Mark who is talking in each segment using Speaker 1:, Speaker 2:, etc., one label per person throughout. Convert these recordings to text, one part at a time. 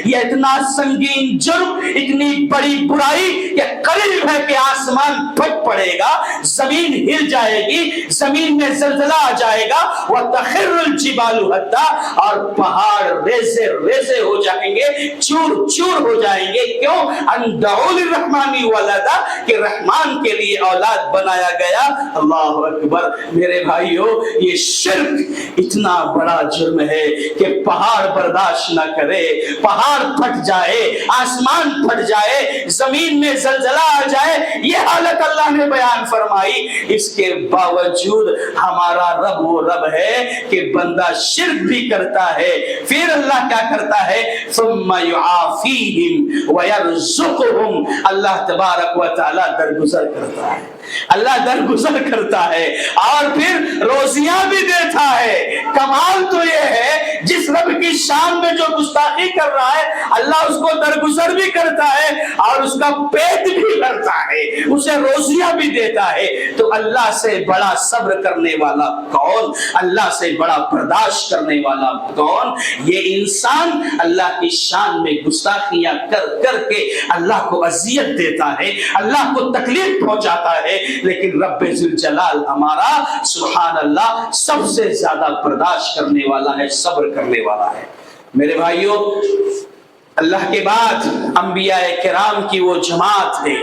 Speaker 1: یہ اتنا سنگین جرم، اتنی بڑی برائی کہ قریب ہے کہ آسمان پھٹ پڑے گا، زمین ہل جائے گی، زمین میں زلزلہ آ جائے گا، وَتَخِرُّ الْجِبَالُ حَتَّى، اور پہاڑ ریزے ریزے ہو جائیں گے، چور چور ہو جائیں گے۔ کیوں؟ ان دعوا للرحمن ولدا، کہ رحمان کے لیے اولاد بنایا گیا۔ اللہ اکبر۔ میرے بھائیو، یہ شرک اتنا بڑا جرم ہے کہ پہاڑ برداشت نہ کرے، پہاڑ پھٹ جائے، آسمان پھٹ جائے، زمین میں زلزلہ آ جائے، یہ حالت اللہ نے بیان فرمائی۔ اس کے باوجود ہمارا رب وہ رب ہے کہ بندہ شرک بھی کرتا ہے، پھر اللہ کیا کرتا ہے؟ ثم يعافيهم ويرزقهم، اللہ تبارک و تعالی درگزر کرتا ہے، اللہ درگزر کرتا ہے اور پھر روزیاں بھی دیتا ہے۔ کمال تو یہ ہے جس رب کی شان میں جو گستاخی کر رہا ہے اللہ اس کو درگزر بھی کرتا ہے اور اس کا پیٹ بھی بھرتا ہے، اسے روزیاں بھی دیتا ہے۔ تو اللہ سے بڑا صبر کرنے والا کون؟ اللہ سے بڑا برداشت کرنے والا کون؟ یہ انسان اللہ کی شان میں گستاخیاں کر کر کے اللہ کو اذیت دیتا ہے، اللہ کو تکلیف پہنچاتا ہے، لیکن رب ذوالجلال ہمارا سبحان اللہ سب سے زیادہ برداشت کرنے والا ہے، صبر کرنے والا ہے۔ میرے بھائیوں، اللہ کے بعد انبیاء کرام کی وہ جماعت ہے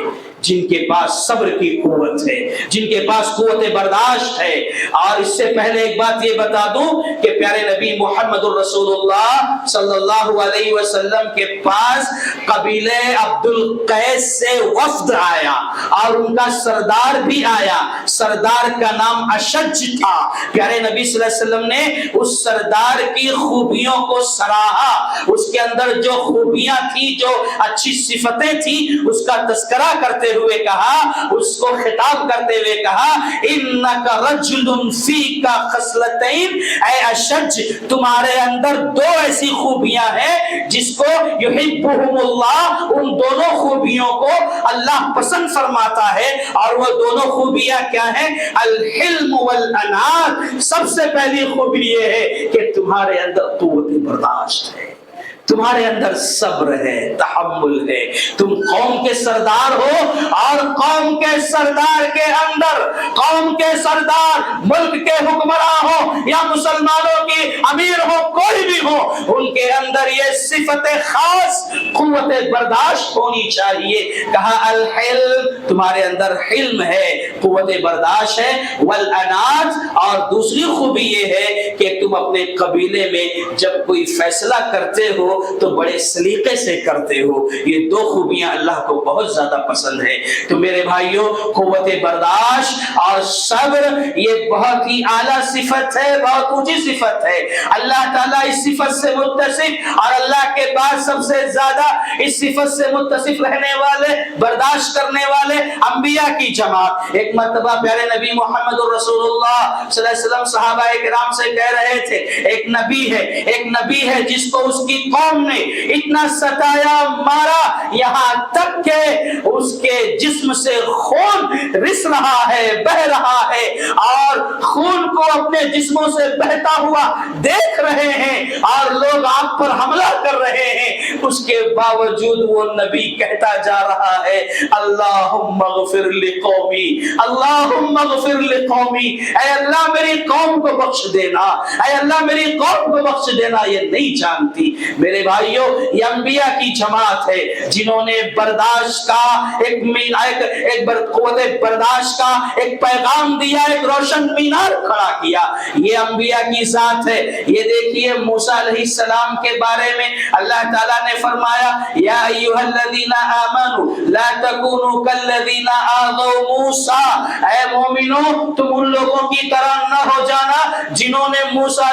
Speaker 1: جن کے پاس صبر کی قوت ہے، جن کے پاس قوت برداشت ہے۔ اور اس سے پہلے ایک بات یہ بتا دوں کہ پیارے نبی محمد الرسول اللہ صلی اللہ علیہ وسلم کے پاس قبیلہ عبد القیس سے وفد آیا اور ان کا سردار بھی آیا، سردار کا نام اشج تھا۔ پیارے نبی صلی اللہ علیہ وسلم نے اس سردار کی خوبیوں کو سراہا، اس کے اندر جو خوبیاں تھی، جو اچھی صفتیں تھی، اس کا تذکرہ کرتے ہوئے کہا، اس کو خطاب کرتے ہوئے کہا، انک رجل فیک خصلتین، اے اشج تمہارے اندر دو ایسی خوبیاں ہیں جس کو یحبہم اللہ، ان دونوں خوبیوں کو اللہ پسند فرماتا ہے، اور وہ دونوں خوبیاں کیا ہیں؟ الحلم والانات، سب سے پہلی خوبی یہ ہے کہ تمہارے اندر قوت برداشت ہے، تمہارے اندر صبر ہے، تحمل ہے۔ تم قوم کے سردار ہو اور قوم کے سردار کے اندر، قوم کے سردار ملک کے حکمراں ہو یا مسلمانوں کی امیر ہو، کوئی بھی ہو، ان کے اندر یہ صفت خاص قوت برداشت ہونی چاہیے۔ کہا الحلم، تمہارے اندر حلم ہے، قوت برداشت ہے، والانات، اور دوسری خوبی یہ ہے کہ تم اپنے قبیلے میں جب کوئی فیصلہ کرتے ہو تو بڑے سلیقے سے کرتے ہو۔ یہ دو خوبیاں اللہ کو بہت زیادہ پسند ہے۔ تو میرے بھائیوں، قوت برداشت اور صبر یہ بہت ہی اعلیٰ صفت ہے، بہت اونچی صفت ہے۔ اللہ تعالیٰ اس صفت سے متصف، اور اللہ کے بعد سب سے زیادہ اس صفت سے متصف رہنے والے، برداشت کرنے والے انبیاء کی جماعت۔ ایک مرتبہ پیارے نبی محمد الرسول اللہ صلی اللہ علیہ وسلم صحابہ کرام سے کہہ رہے تھے، ایک نبی ہے جس کو اس کی قوم نے اتنا ستایا، مارا، یہاں تک کہ اس کے جسم سے خون رس رہا ہے، بہ رہا ہے، اور خون کو اپنے جسموں سے بہتا ہوا دیکھ رہے ہیں اور لوگ آپ پر حملہ کر رہے ہیں۔ اس کے باوجود وہ نبی کہتا جا رہا ہے، اللہم اغفر لقومی، اللہم اغفر لقومی، اے اللہ میری قوم کو بخش دینا، اے اللہ میری قوم کو بخش دینا۔ یہ نہیں جانتی میرے بھائیوں، یہ انبیاء کی جماعت ہے جنہوں نے برداشت کا ایک قوت برداشت کا ایک پیغام دیا، ایک روشن مینار کھڑا کیا۔ یہ انبیاء کی ذات ہے۔ یہ دیکھیے موسیٰ علیہ السلام کے بارے میں اللہ تعالیٰ نے فرمایا، یا ایھا الذین آمنوا لا تکونوا کالذین آذوا موسیٰ، اے مومنوں تم ان لوگوں کی طرح نہ ہو جانا جنہوں نے موسیٰ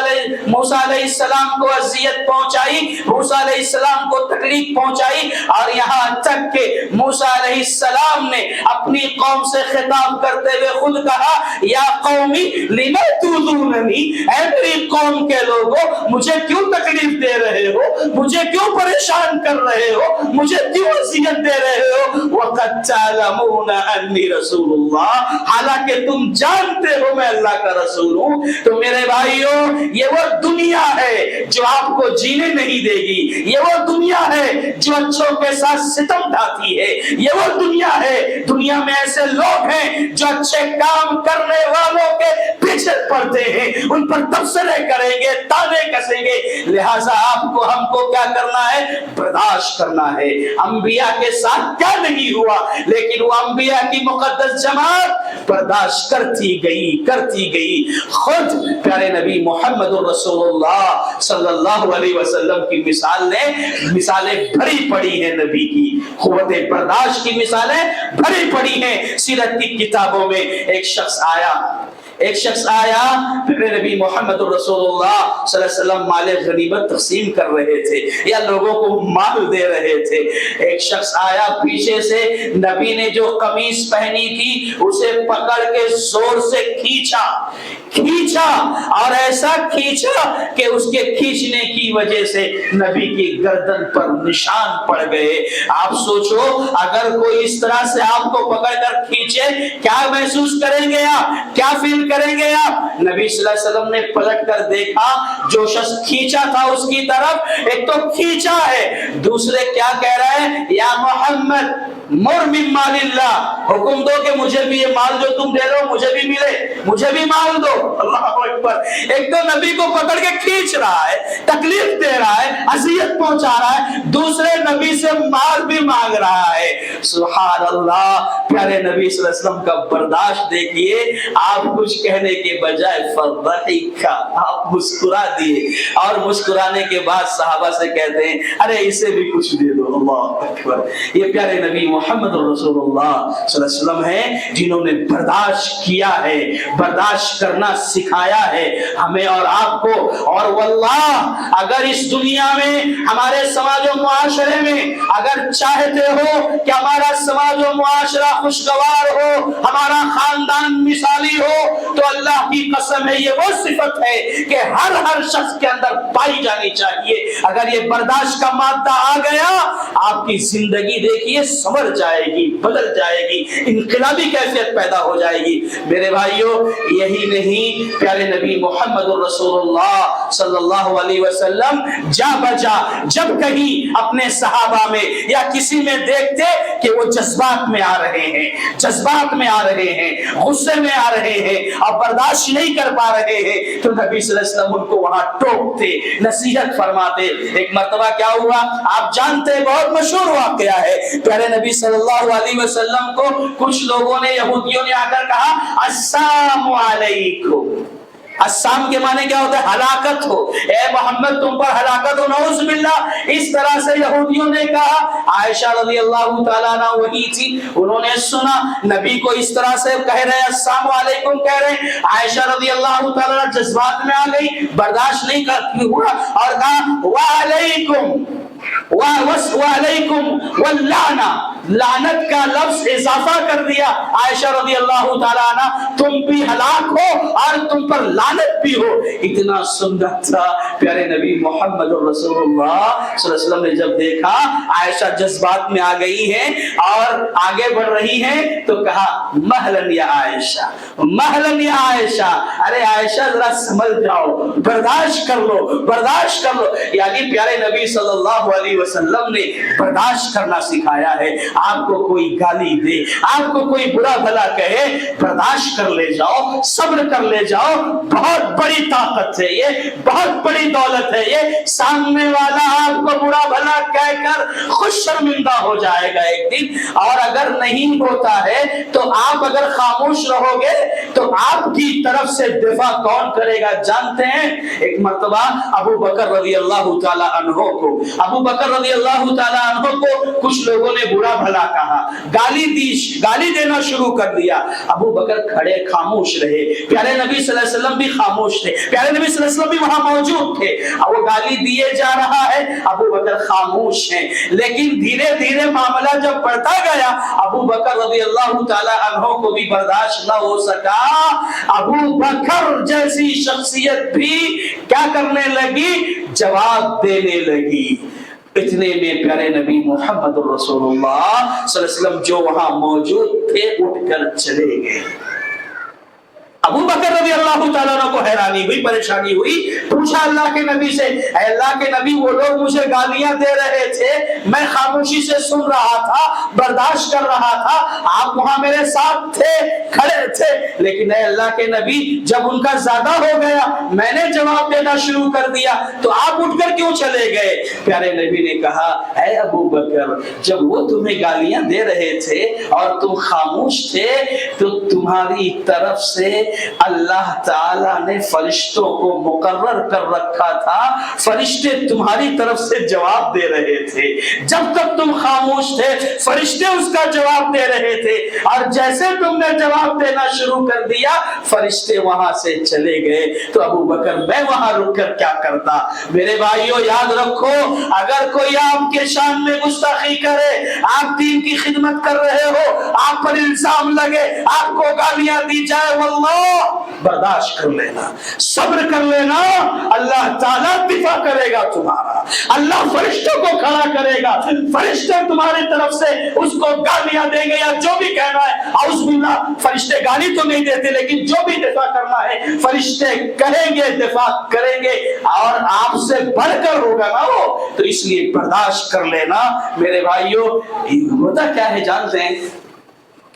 Speaker 1: علیہ السلام کو اذیت پہنچائی، موسیٰ علیہ السلام کو تکلیف پہنچائی، اور یہاں تک کہ موسیٰ علیہ السلام نے اپنی قوم سے خطاب کرتے ہوئے خود کہا، یا قومی لم تؤذوننی، اے میری قوم کے لوگوں مجھے کیوں تکلیف دے رہے ہو، مجھے کیوں پریشان کر رہے ہو، مجھے کیوں اذیت دے رہے ہو، وقد تعلمون انی رسول اللہ، حالانکہ تم جانتے ہو میں اللہ کا رسول ہوں۔ تو میرے بھائیوں، یہ وہ دنیا ہے جو آپ کو جینے نہیں دے گی، یہ وہ دنیا ہے जो अच्छों के साथ सितम ढाती है। ये वो दुनिया है, दुनिया में ऐसे लोग हैं जो अच्छे काम करने वालों के पीछे पड़ते हैं, उन पर तबसरे करेंगे, ताने कसेंगे। लिहाजा आपको हमको क्या करना है? बर्दाश्त करना है। अंबिया के साथ क्या नहीं हुआ, लेकिन वो अंबिया की मुकद्दस जमात बर्दाश्त करती गई। खुद प्यारे नबी मोहम्मद रसूलुल्लाह सल्लल्लाहु अलैहि वसल्लम की मिसालें भरी पड़ी हैं। नबी की क़ुव्वत बर्दाश्त की मिसालें भरी पड़ी हैं सीरत की किताबों में। एक शख्स आया, प्यारे नबी मोहम्मद रसूलुल्लाह सल्लल्लाहु अलैहि वसल्लम माल गनीमत तकसीम कर रहे थे या लोगों को माल दे रहे थे। एक शख्स आया, पीछे से नबी ने जो कमीज पहनी थी उसे पकड़ के जोर से खींचा और ऐसा खींचा कि उसके खींचने की वजह से नबी की गर्दन पर निशान पड़ गए। आप सोचो, अगर कोई इस तरह से आपको पकड़कर खींचे, क्या महसूस करेंगे आप, क्या फील करेंगे आप? नबी सल्लल्लाहु अलैहि वसल्लम ने पलट कर देखा, जो शख्स खींचा था उसकी तरफ, एक तो खींचा है, दूसरे क्या कह रहा है? या मोहम्मद मुर मिन मालिल्लाह, हुक्म दो कि मुझे भी ये माल जो तुम दे रहे हो मुझे भी मिले, मुझे भी माल दो। अल्लाह अकबर। एक तो नबी को पकड़ के खींच रहा है, तकलीफ दे रहा है, अजियत पहुंचा रहा है, दूसरे नबी से माल भी मांग रहा है। सुभान अल्लाह। प्यारे नबी सल्लल्लाहु अलैहि वसल्लम का बर्दाश्त देखिए। आप कुछ कहने के बजाय फज़हिका, आप मुस्कुरा दिए और मुस्कुराने के बाद सहाबा से कहते हैं, अरे इसे भी कुछ दे दो। अल्लाह अकबर। ये प्यारे नबी मोहम्मद रसूलुल्लाह सल्लल्लाहु अलैहि वसल्लम हैं जिन्होंने बर्दाश्त किया है, बर्दाश्त करना सिखाया है हमें और आपको। और वल्लाह, अगर इस दुनिया में हमारे समाज और मुआशरे में अगर चाहते हो कि हमारा समाज और मुआशरा खुशगवार हो, हमारा खानदान मिसाली हो, तो अल्लाह की कसम है, ये वो सिफत है कि हर शख्स के अंदर पाई जानी चाहिए। अगर ये बर्दाश्त का मादा आ गया, आपकी जिंदगी देखिए संवर जाएगी, बदल जाएगी, इनकलाबी कैफियत पैदा हो जाएगी। मेरे भाइयों, यही नहीं, प्यारे नबी मोहम्मद रसूलुल्लाह सल्लल्लाहु अलैहि वसल्लम जा बजा जब कहीं अपने सहाबा में या किसी में देखते कि वो जज्बात में आ रहे हैं, गुस्से में आ रहे हैं और बर्दाश्त नहीं कर पा रहे हैं, तो नबी सल्लल्लाहु अलैहि वसल्लम उनको वहां टोकते, नसीहत फरमाते। एक मर्तबा क्या हुआ आप जानते हैं, बहुत मशहूर वाकया है। प्यारे नबी सल्लल्लाहु अलैहि वसल्लम को कुछ लोगों ने, यहूदियों ने आकर कहा, अस्सलामु अलैकुम। अस्साम के माने क्या होता है? हलाकत हो, ए मोहम्मद तुम पर हलाकत हो, नऊज़ बिल्लाह। इस तरह से यहूदियों ने कहा। आयशा रज़ियल्लाहु ताला अन्हा वही थी, उन्होंने सुना नबी को इस तरह से कह रहे हैं, अस्सलामु अलैकुम कह रहे हैं। आयशा रज़ियल्लाहु ताला जज्बात में आ गई, बर्दाश्त नहीं कर हुआ और कहा वालेकुम वल्लाना, लानत का लफ्ज इजाफा कर दिया। आयशा रज़ियल्लाहु ताला अन्हा, तुम भी हलाक हो और तुम पर लानत भी हो। इतना सुंदर था प्यारे नबी मोहम्मद रसूलुल्लाह सल्लल्लाहु अलैहि वसल्लम ने जब देखा आयशा जज्बात में आ गई हैं और आगे बढ़ रही हैं, तो कहा, महलन या आयशा, महलन या आयशा, अरे आयशा जरा समझ जाओ, बर्दाश्त कर लो। यानी प्यारे नबी सल्लल्लाहु अलैहि वसल्लम ने बर्दाश्त करना सिखाया है। आपको कोई गाली दे, आपको कोई बुरा भला कहे, बर्दाश्त कर ले जाओ, सब्र कर ले जाओ। बहुत बड़ी ताकत है ये, बहुत बड़ी दौलत है ये। सामने वाला आपको बुरा भला कहकर खुद शर्मिंदा हो जाएगा एक दिन, और अगर नहीं होता है तो आप अगर खामोश रहोगे तो आपकी तरफ से दिफा कौन करेगा जानते हैं? एक मर्तबा अबू बकर रज़ियल्लाहु ताला अन्हो को कुछ लोगों ने बुरा भला कहा, गाली देना शुरू कर दिया। अबू बकर खड़े खामोश रहे, प्यारे नबी सल्लल्लाहु अलैहि वसल्लम भी खामोश थे, प्यारे नबी सल्लल्लाहु अलैहि वसल्लम भी वहां मौजूद थे। अब वो गाली दिए जा रहा है, अबू बकर खामोश हैं। लेकिन धीरे धीरे मामला जब बढ़ता गया, अबू बकर रज़ियल्लाहु ताला अन्हो को भी बर्दाश्त न हो सका। अबू बकर जैसी शख्सियत भी क्या करने लगी? जवाब देने लगी। इतने में प्यारे नबी मोहम्मद रसूलुल्लाह सल्लल्लाहु अलैहि वसल्लम जो वहां मौजूद थे उठकर चले गए। अबू बकर रज़ी अल्लाह ताला अन्हु को हैरानी हुई, परेशानी हुई, पूछा अल्लाह के नबी से, अल्लाह के नबी वो लोग मुझे गालियां दे रहे थे, मैं खामोशी से सुन रहा था, बर्दाश्त कर रहा था, आप वहां मेरे साथ थे, खड़े थे, लेकिन अल्लाह के नबी जब उनका ज्यादा हो गया, मैंने जवाब देना शुरू कर दिया, तो आप उठकर क्यों चले गए? प्यारे नबी ने कहा, ऐ अबू बकर, जब वो तुम्हें गालियां दे रहे थे और तुम खामोश थे, तो तुम्हारी तरफ से अल्लाह ताला ने फरिश्तों को मुकर्रर कर रखा था, फरिश्ते तुम्हारी तरफ से जवाब दे रहे थे। जब तक तुम खामोश थे, फरिश्ते उसका जवाब दे रहे थे, और जैसे तुमने जवाब देना शुरू कर दिया, फरिश्ते वहां से चले गए। तो अबू बकर, मैं वहां रुककर क्या करता? मेरे भाइयों, याद रखो, अगर कोई आपके शान में गुस्ताखी करे, आप दीन की खिदमत कर रहे हो, आप पर इल्जाम लगे, आपको गालियां दी जाए, वल्लाह बर्दाश्त कर लेना, सब्र कर लेना, अल्लाह ताला दिफा करेगा तुम्हारा, अल्लाह फरिश्तों को खड़ा करेगा, फरिश्ते तुम्हारी तरफ से उसको गालियां देंगे या जो भी कहना है, औज़ुबिल्लाह, फरिश्ते गाली तो नहीं देते, लेकिन जो भी दिफा करना है फरिश्ते करेंगे, दिफा करेंगे, और आपसे बढ़कर होगा ना वो, तो इसलिए बर्दाश्त कर लेना। मेरे भाइयों, होता क्या है जानते हैं,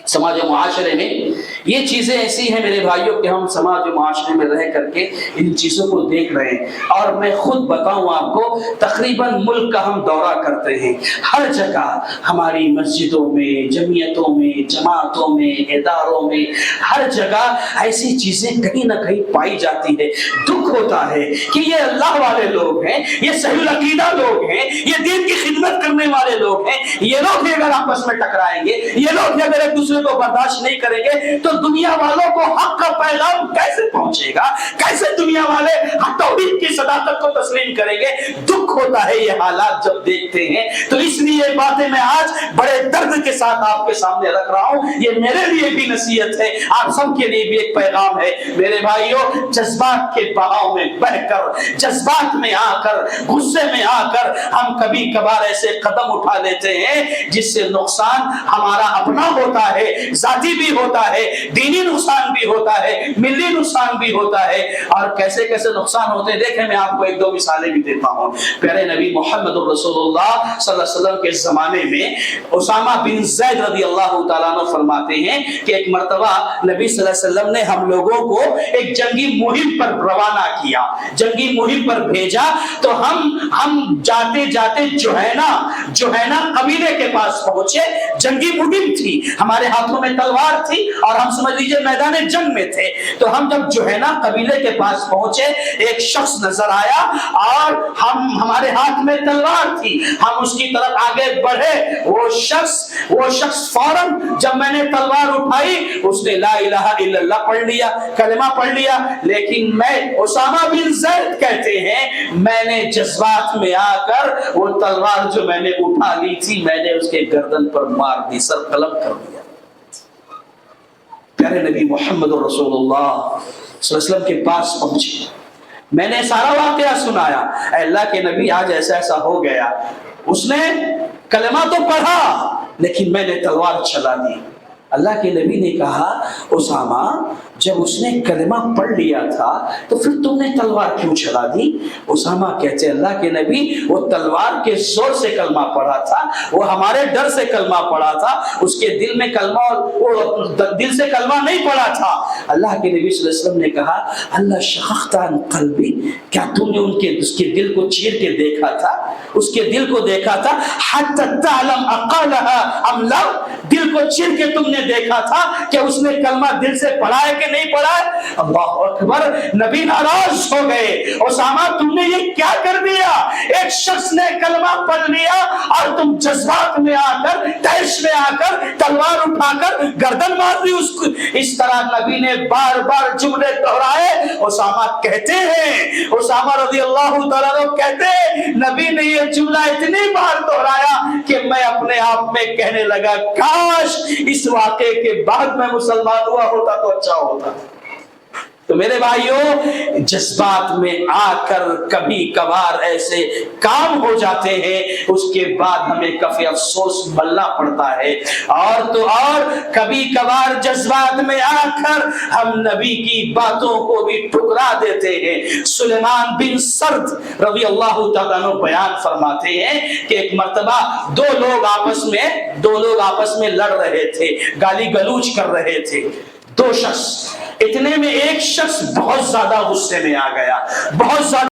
Speaker 1: समाज और मुआशरे में ये चीजें ऐसी हैं मेरे भाइयों कि हम समाज और मुआशरे में रह करके इन चीजों को देख रहे हैं। और मैं खुद बताऊं आपको, तकरीबन मुल्क का हम दौरा करते हैं, हर जगह हमारी मस्जिदों में, जमीयतों में, जमातों में, इदारों में, हर जगह ऐसी चीजें कहीं ना कहीं पाई जाती है। दुख होता है कि ये अल्लाह वाले लोग हैं, ये सही अकीदा लोग हैं, ये दीन की खिदमत करने वाले लोग हैं, ये लोग भी अगर आपस में टकराएंगे, ये लोग भी अगर एक दूसरे को बर्दाश्त नहीं करेंगे, तो दुनिया वालों को हक का पैगाम कैसे पहुंचेगा? कैसे दुनिया वाले तौहीद की सदाकत को तस्लीम करेंगे? दुख होता है ये हालात जब देखते हैं। तो इसलिए ये बातें मैं आज बड़े दर्द के साथ आपके सामने रख रहा हूं। ये मेरे लिए भी नसीहत है, आप सब के लिए भी एक पैगाम है। मेरे भाइयों, जज्बात के बहाव में बहकर, जज्बात में आकर, गुस्से में आकर हम कभी कभार ऐसे कदम उठा लेते हैं जिससे नुकसान हमारा अपना होता है, जाती भी होता है, दीनी नुकसान भी होता है, मिली नुकसान भी होता है। और कैसे कैसे नुकसान होते हैं देखें, मैं आपको एक दो मिसालें भी देता हूं। प्यारे नबी मोहम्मद रसूलुल्लाह सल्लल्लाहु अलैहि वसल्लम के जमाने में उसामा बिन ज़ैद रज़ियल्लाहु ताला अन्हु फरमाते हैं कि एक मर्तबा नबी सल्लल्लाहु अलैहि वसल्लम ने हम लोगों को एक जंगी मुहिम पर रवाना किया, जंगी मुहिम पर भेजा। तो हम जाते जाते जोहैना कबीले के पास पहुंचे। जंगी मुहिम थी, हमारे हाथों में तलवार थी और हम समझ लीजिए मैदान जंग में थे। तो हम जब जोहैना कबीले के पास पहुंचे, एक शख्स नजर आया और हमारे हाथ में तलवार थी, हम उसकी तरफ आगे बढ़े। वो शख्स फौरन जब मैंने तलवार उठाई, उसने ला इलाहा इल्लल्लाह पढ़ लिया, कलमा पढ़ लिया। लेकिन मैं, उसामा बिन ज़ैद कहते हैं, मैंने जज्बात में आकर वो तलवार जो मैंने उठा ली थी, मैंने उसके गर्दन पर मार दी, सर कलम कर दिया। प्यारे नबी मोहम्मद रसूलुल्लाह सल्लल्लाहु अलैहि वसल्लम के पास पहुंचे, मैंने सारा वाकया सुनाया, अल्लाह के नबी आज ऐसा ऐसा हो गया। उसने कलमा तो पढ़ा, लेकिन मैंने तलवार चला दी। अल्लाह के नबी ने कहा, उसामा, जब उसने कलमा पढ़ लिया था तो फिर तुमने तलवार क्यों चला दी? उसामा कहते, अल्लाह के नबी, वो तलवार के जोर से कलमा पढ़ा था, वो हमारे डर से कलमा पढ़ा था, उसके दिल में कलमा, वो दिल से कलमा नहीं पढ़ा था। अल्लाह के नबी सल्लल्लाहु अलैहि वसल्लम ने कहा, अल्लाह शक़क़ता अन क़ल्बी, क्या तुमने उसके दिल को चीर के देखा था? उसके दिल को देखा था, हत्ता तअलम अक़लहा अम ला, दिल को चीर के तुमने देखा था कि उसने कलमा दिल से पढ़ा है कि नहीं पढ़ा है? अल्लाहु अकबर। नबी नाराज हो गए, उसामा तुमने ये क्या कर दिया? एक शख्स ने कलमा पढ़ लिया और तुम जज्बात में आकर, तैश में आकर तलवार उठाकर गर्दन मार दी उसको। इस तरह नबी ने बार बार जुमले दोहराए। उसामा कहते हैं, उसामा रज़ियल्लाहु ताला अन्हु कहते हैं, नबी ने ये जुमला इतनी बार दोहराया कि मैं अपने आप में कहने लगा, काश इस वाक़े के बाद मैं मुसलमान हुआ होता तो अच्छा होता। تو میرے بھائیوں جذبات میں آ کر کبھی کبھار ایسے کام ہو جاتے ہیں اس کے بعد ہمیں کفی افسوس بلنا پڑتا ہے، اور تو اور کبھی کبھار جذبات میں آ کر ہم نبی کی باتوں کو بھی ٹھکرا دیتے ہیں۔ سلیمان بن سرد رضی اللہ تعالیٰ عنہ بیان فرماتے ہیں کہ ایک مرتبہ دو لوگ آپس میں لڑ رہے تھے، گالی گلوچ کر رہے تھے، دو شخص۔ اتنے میں ایک شخص بہت زیادہ غصے میں آ گیا، بہت زیادہ